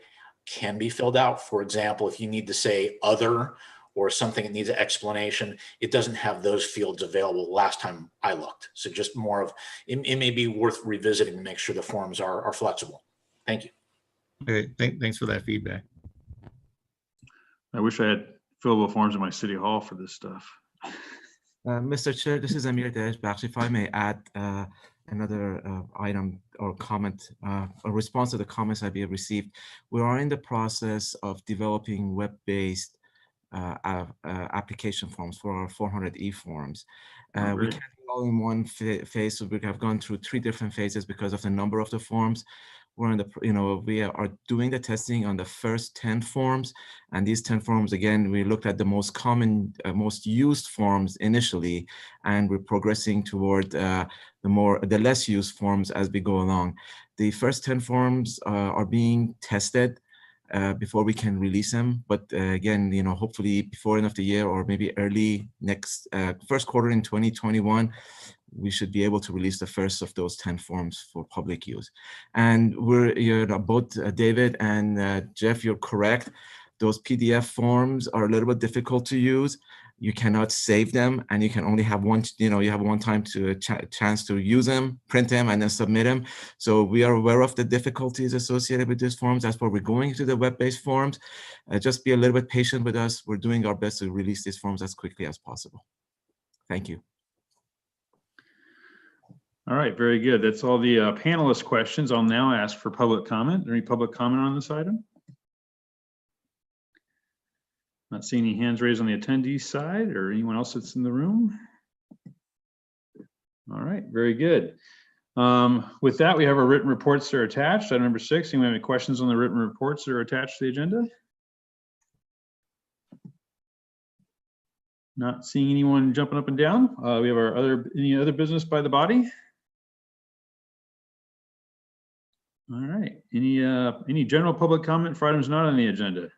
I: can be filled out. For example, if you need to say other or something that needs an explanation, it doesn't have those fields available last time I looked. So just more of, it may be worth revisiting to make sure the forms are flexible. Thank you.
L: Okay, thanks for that feedback.
D: I wish I had fillable forms in my city hall for this stuff.
O: Mr. Chair, this is Amir Deshbaksh. If I may add another item or comment, a response to the comments I have received. We are in the process of developing web-based application forms for our 400E forms. We can't do all in one phase, so we have gone through 3 different phases because of the number of the forms. We're in the, we are doing the testing on the first 10 forms, and these 10 forms, again, we looked at the most common, most used forms initially, and we're progressing toward the less used forms as we go along. The first 10 forms are being tested before we can release them, but again, hopefully before end of the year or maybe early next first quarter in 2021. We should be able to release the first of those 10 forms for public use. And we're, both David and Jeff, you're correct. Those PDF forms are a little bit difficult to use. You cannot save them, and you can only have one, you have one time to chance to use them, print them, and then submit them. So we are aware of the difficulties associated with these forms. That's why we're going to the web-based forms. Just be a little bit patient with us. We're doing our best to release these forms as quickly as possible. Thank you.
D: All right, very good. That's all the panelist questions. I'll now ask for public comment. Any public comment on this item? Not seeing any hands raised on the attendee side or anyone else that's in the room. All right, very good. With that, we have our written reports that are attached. Item number 6, anyone have any questions on the written reports that are attached to the agenda? Not seeing anyone jumping up and down. We have any other business by the body? All right, any general public comment for items not on the agenda?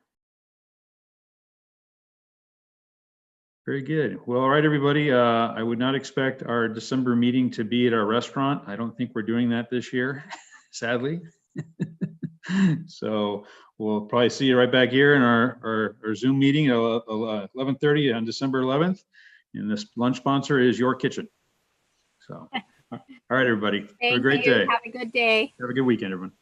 D: Very good. Well, all right, everybody. I would not expect our December meeting to be at our restaurant. I don't think we're doing that this year, sadly. So we'll probably see you right back here in our Zoom meeting at 11:30 on December 11th. And this lunch sponsor is Your Kitchen. So, all right, everybody. Have a great day.
B: Have a good day.
D: Have a good weekend, everyone.